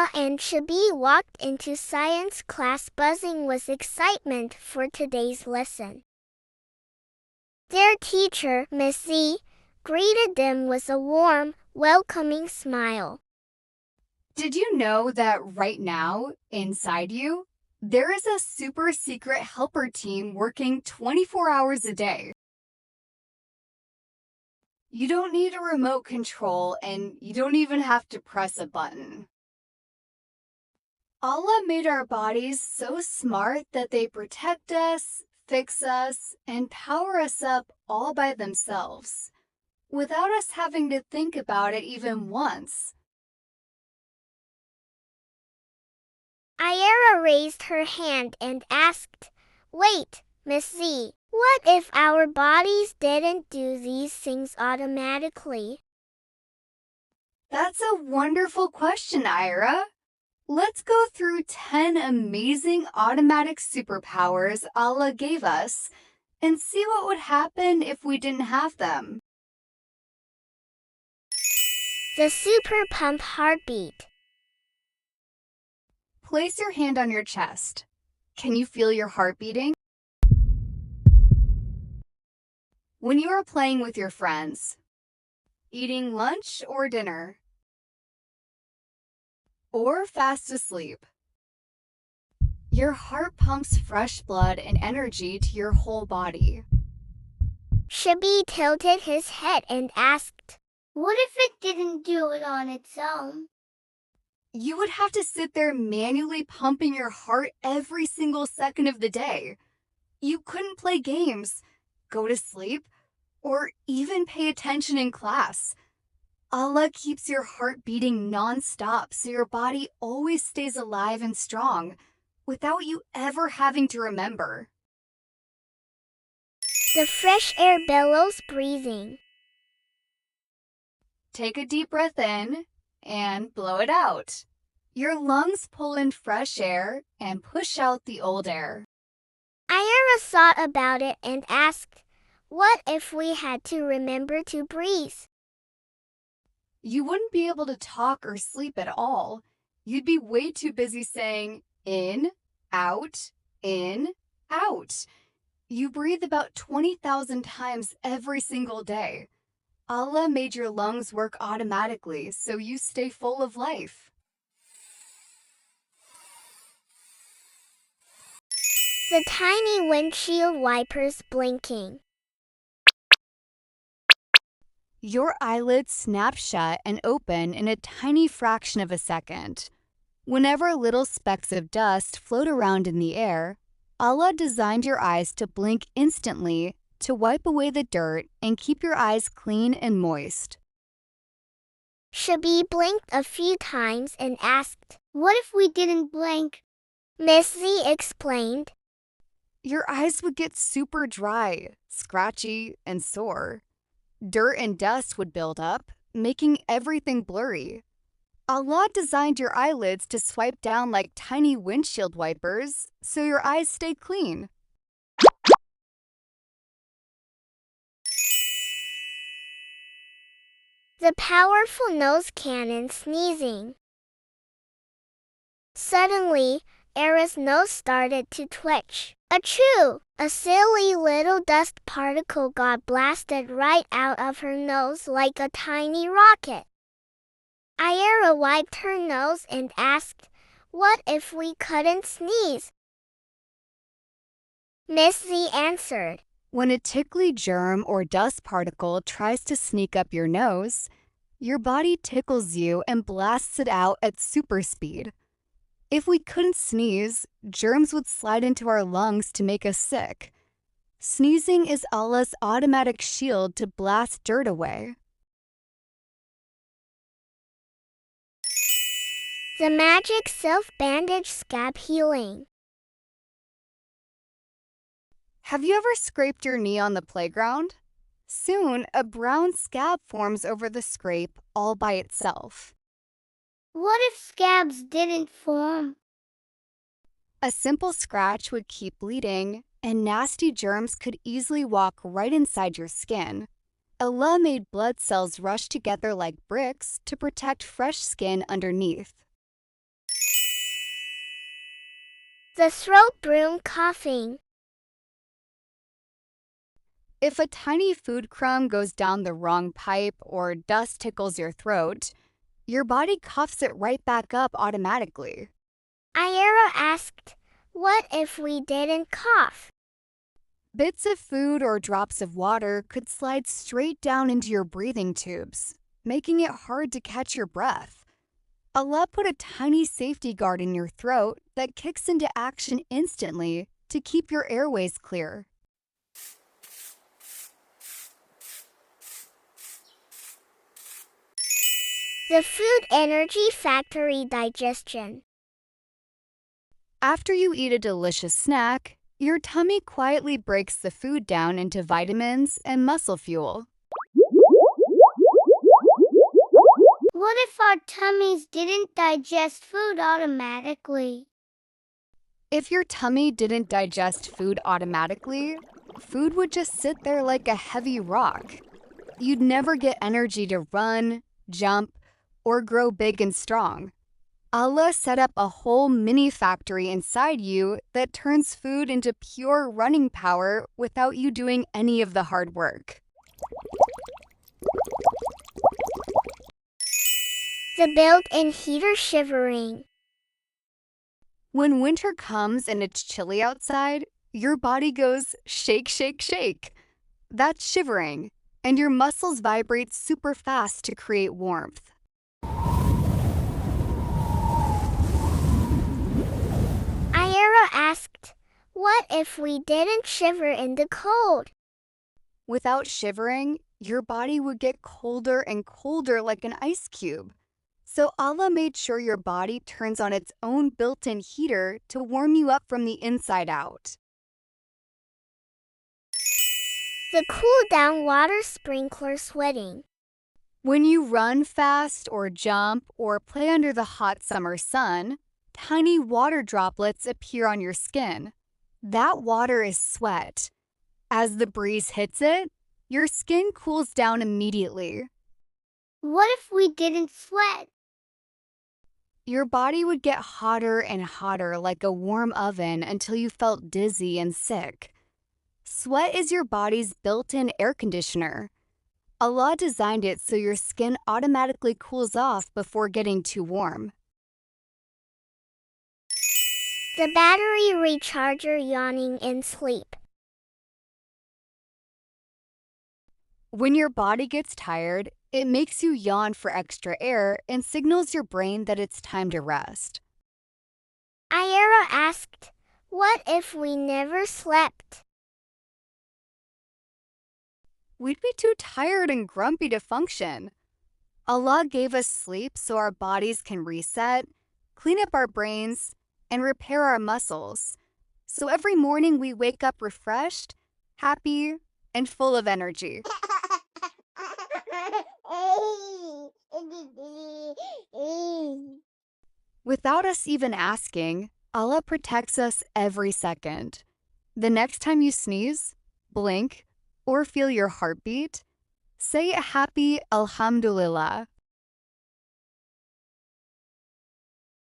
Aaira and Shabeeh walked into science class buzzing with excitement for today's lesson. Their teacher, Miss Z, greeted them with a warm, welcoming smile. Did you know that right now, inside you, there is a super secret helper team working 24 hours a day? You don't need a remote control, and you don't even have to press a button. Allah made our bodies so smart that they protect us, fix us, and power us up all by themselves, without us having to think about it even once. Aaira raised her hand and asked, "Wait, Miss Z, what if our bodies didn't do these things automatically?" That's a wonderful question, Aaira. Let's go through 10 amazing automatic superpowers Allah gave us and see what would happen if we didn't have them. The super pump heartbeat. Place your hand on your chest. Can you feel your heart beating? When you are playing with your friends, eating lunch or dinner, or fast asleep, your heart pumps fresh blood and energy to your whole body. Shabeeh tilted his head and asked, "What if it didn't do it on its own?" You would have to sit there manually pumping your heart every single second of the day. You couldn't play games, go to sleep, or even pay attention in class. Allah keeps your heart beating non-stop so your body always stays alive and strong, without you ever having to remember. The fresh air bellows breathing. Take a deep breath in and blow it out. Your lungs pull in fresh air and push out the old air. Aaira thought about it and asked, "What if we had to remember to breathe?" You wouldn't be able to talk or sleep at all. You'd be way too busy saying in, out, in, out. You breathe about 20,000 times every single day. Allah made your lungs work automatically so you stay full of life. The tiny windshield wipers blinking. Your eyelids snap shut and open in a tiny fraction of a second. Whenever little specks of dust float around in the air, Allah designed your eyes to blink instantly to wipe away the dirt and keep your eyes clean and moist. Shabeeh blinked a few times and asked, "What if we didn't blink?" Miss Z explained, Your eyes would get super dry, scratchy, and sore. Dirt and dust would build up, making everything blurry. Allah designed your eyelids to swipe down like tiny windshield wipers so your eyes stay clean. the powerful nose cannon sneezing. Suddenly, Aaira's nose started to twitch. Achoo! A silly little dust particle got blasted right out of her nose like a tiny rocket. Aaira wiped her nose and asked, "What if we couldn't sneeze?" Miss Z answered, When a tickly germ or dust particle tries to sneak up your nose, your body tickles you and blasts it out at super speed. If we couldn't sneeze, germs would slide into our lungs to make us sick. Sneezing is Allah's automatic shield to blast dirt away. the magic self-bandage scab healing. Have you ever scraped your knee on the playground? Soon, a brown scab forms over the scrape all by itself. What if scabs didn't form? A simple scratch would keep bleeding, and nasty germs could easily walk right inside your skin. Allah made blood cells rush together like bricks to protect fresh skin underneath. The throat broom coughing. If a tiny food crumb goes down the wrong pipe or dust tickles your throat, your body coughs it right back up automatically. Aaira asked, what if we didn't cough? Bits of food or drops of water could slide straight down into your breathing tubes, making it hard to catch your breath. Allah put a tiny safety guard in your throat that kicks into action instantly to keep your airways clear. The food energy factory digestion. After you eat a delicious snack, your tummy quietly breaks the food down into vitamins and muscle fuel. What if our tummies didn't digest food automatically? If your tummy didn't digest food automatically, food would just sit there like a heavy rock. You'd never get energy to run, jump, or grow big and strong. Allah set up a whole mini factory inside you that turns food into pure running power without you doing any of the hard work. The built-in heater shivering. When winter comes and it's chilly outside, your body goes shake, shake, shake. That's shivering, and your muscles vibrate super fast to create warmth. Aaira asked, what if we didn't shiver in the cold? Without shivering, your body would get colder and colder like an ice cube. So Allah made sure your body turns on its own built-in heater to warm you up from the inside out. The cool-down water sprinkler sweating. When you run fast or jump or play under the hot summer sun, tiny water droplets appear on your skin. That water is sweat. As the breeze hits it, your skin cools down immediately. What if we didn't sweat? Your body would get hotter and hotter like a warm oven until you felt dizzy and sick. Sweat is your body's built-in air conditioner. Allah designed it so your skin automatically cools off before getting too warm. The battery recharger yawning in sleep. When your body gets tired, it makes you yawn for extra air and signals your brain that it's time to rest. Aaira asked, what if we never slept? We'd be too tired and grumpy to function. Allah gave us sleep so our bodies can reset, clean up our brains, and repair our muscles. So every morning we wake up refreshed, happy, and full of energy. Without us even asking, Allah protects us every second. The next time you sneeze, blink, or feel your heartbeat, say a happy Alhamdulillah